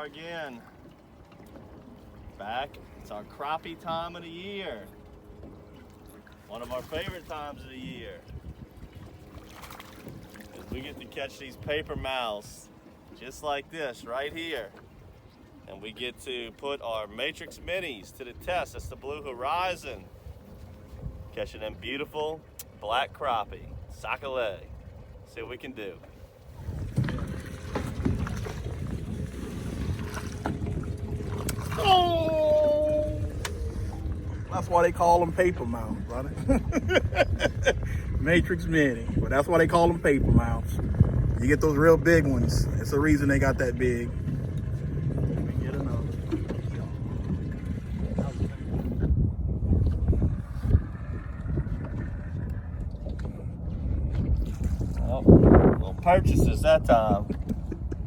are again. Back. It's our crappie time of the year. One of our favorite times of the year. Is we get to catch these paper mouths just like this right here. And we get to put our Matrix Minis to the test. That's the Blue Horizon. Catching them beautiful black crappie. Sac-a-lay. See what we can do. Oh! That's why they call them paper mouths, brother. Matrix Mini, but that's why they call them paper mouths. You get those real big ones. It's the reason they got that big. Let me get another. Oh, little purchases that time.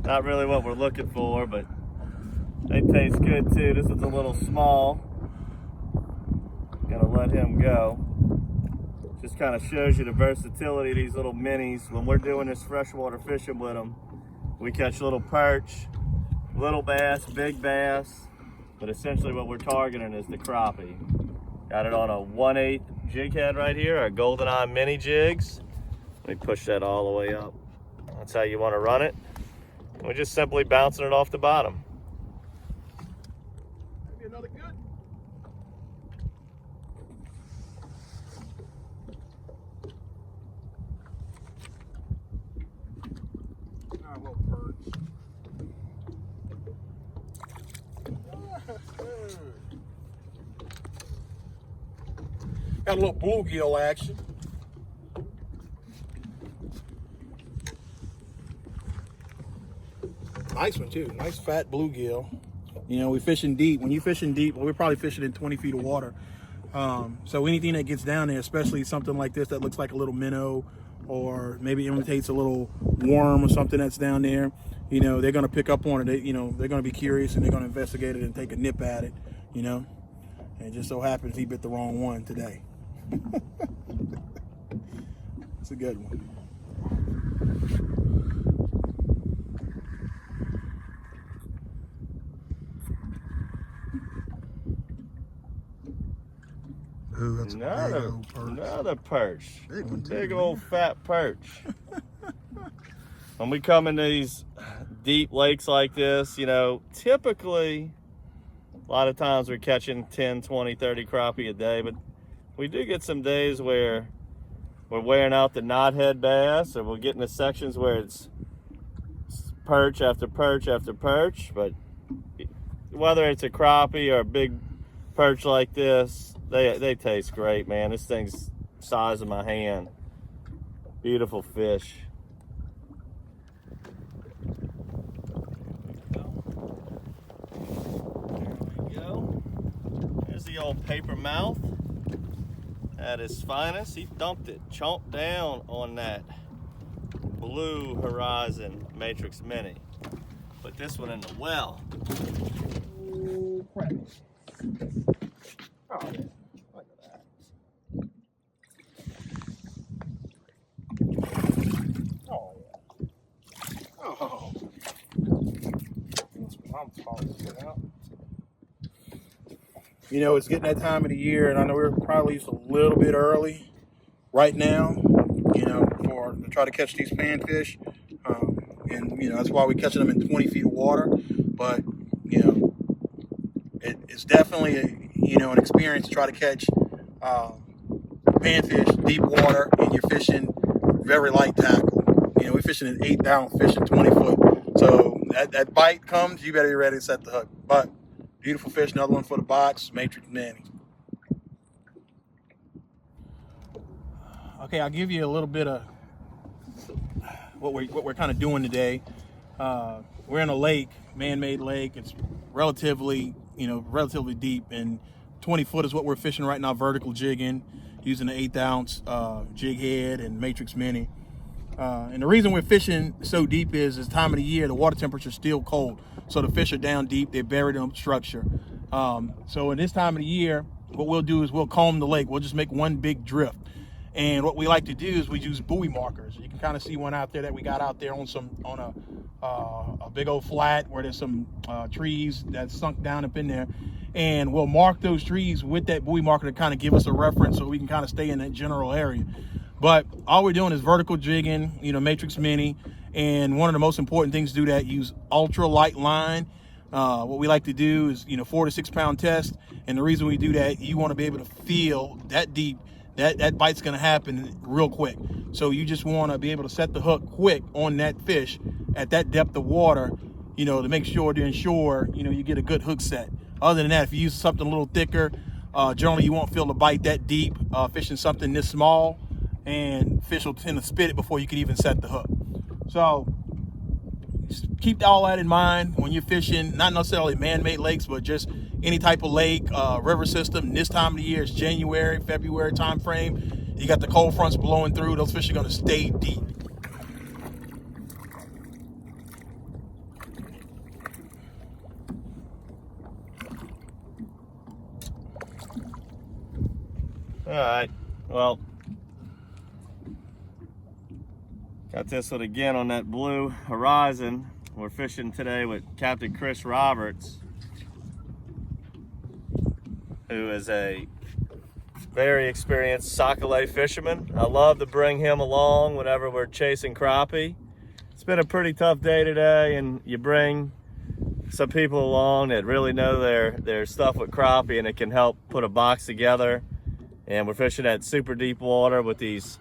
Not really what we're looking for, but they taste good too. This is a little small. Gonna let him go. Just kind of shows you the versatility of these little minis. When we're doing this freshwater fishing with them, we catch little perch, little bass, big bass, but essentially what we're targeting is the crappie. Got it on a 1/8 jig head right here, our Golden Eye mini jigs. Let me push that all the way up. That's how you want to run it. We're just simply bouncing it off the bottom. Maybe another good. Our little perch. Got a little bluegill action. Nice one too, nice fat bluegill. You know, we're fishing deep. When you're fishing deep, well, we're probably fishing in 20 feet of water. So anything that gets down there, especially something like this that looks like a little minnow, or maybe imitates a little worm or something that's down there, you know, they're gonna pick up on it. They're gonna be curious and they're gonna investigate it and take a nip at it, you know. And it just so happens he bit the wrong one today. It's a good one. Ooh, that's another perch. Big one too, Big man. old fat perch. When we come into these deep lakes like this, you know, typically a lot of times we're catching 10, 20, 30 crappie a day, but we do get some days where we're wearing out the knothead bass, or we'll get into sections where it's perch after perch after perch. But whether it's a crappie or a big perch like this, they taste great, man. This thing's the size of my hand. Beautiful fish. There we go. There's the old paper mouth at his finest. He dumped it, chomped down on that Blue Horizon Matrix Mini. Put this one in the well. Oh, crap. Oh, yeah. Look at that. Oh, yeah. Oh. You know, it's getting that time of the year, and I know we're probably just a little bit early right now, you know, to try to catch these panfish. And, you know, that's why we're catching them in 20 feet of water. But, you know, it's definitely, an experience to try to catch panfish, deep water, and you're fishing very light tackle. You know, we're fishing an 8-ounce fish in 20 foot. So that bite comes, you better be ready to set the hook. But beautiful fish, another one for the box, Matrix Mini. Okay, I'll give you a little bit of what we're kind of doing today. We're in a lake, man-made lake. It's relatively deep, and 20 foot is what we're fishing right now, vertical jigging, using an 8-ounce jig head and Matrix Mini. And the reason we're fishing so deep is this time of the year, the water temperature is still cold. So the fish are down deep, they're buried in structure. So in this time of the year, what we'll do is we'll comb the lake. We'll just make one big drift. And what we like to do is we use buoy markers. You can kind of see one out there that we got out there on a big old flat where there's some trees that sunk down up in there. And we'll mark those trees with that buoy marker to kind of give us a reference so we can kind of stay in that general area. But all we're doing is vertical jigging, Matrix Mini. And one of the most important things to do that, use ultra light line. What we like to do is, 4 to 6 pound test. And the reason we do that, you want to be able to feel that deep, that bite's going to happen real quick. So you just want to be able to set the hook quick on that fish at that depth of water, to make sure to ensure, you get a good hook set. Other than that, if you use something a little thicker, generally you won't feel the bite that deep fishing something this small, and fish will tend to spit it before you can even set the hook. So just keep all that in mind when you're fishing, not necessarily man-made lakes, but just any type of lake, river system. This time of the year is January, February time frame. You got the cold fronts blowing through. Those fish are going to stay deep. All right, well, got this one again on that blue horizon. We're fishing today with Captain Chris Roberts, who is a very experienced sac-a-lait fisherman. I love to bring him along whenever we're chasing crappie. It's been a pretty tough day today, and you bring some people along that really know their stuff with crappie, and it can help put a box together. And we're fishing at super deep water with these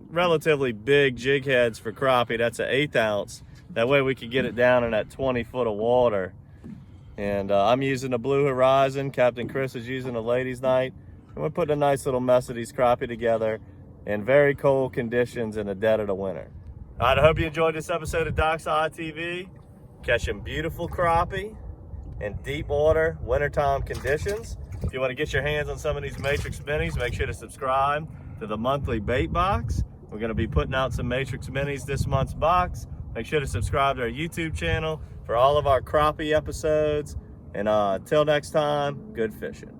relatively big jig heads for crappie. That's an 1/8 ounce. That way we can get it down in that 20 foot of water. And I'm using the blue horizon. Captain Chris is using the ladies night. And we're putting a nice little mess of these crappie together in very cold conditions in the dead of the winter. All right, I hope you enjoyed this episode of DockSide TV. Catching beautiful crappie in deep water, wintertime conditions. If you want to get your hands on some of these Matrix Minis, make sure to subscribe to the monthly bait box. We're going to be putting out some Matrix Minis this month's box. Make sure to subscribe to our YouTube channel for all of our crappie episodes. And until next time, good fishing.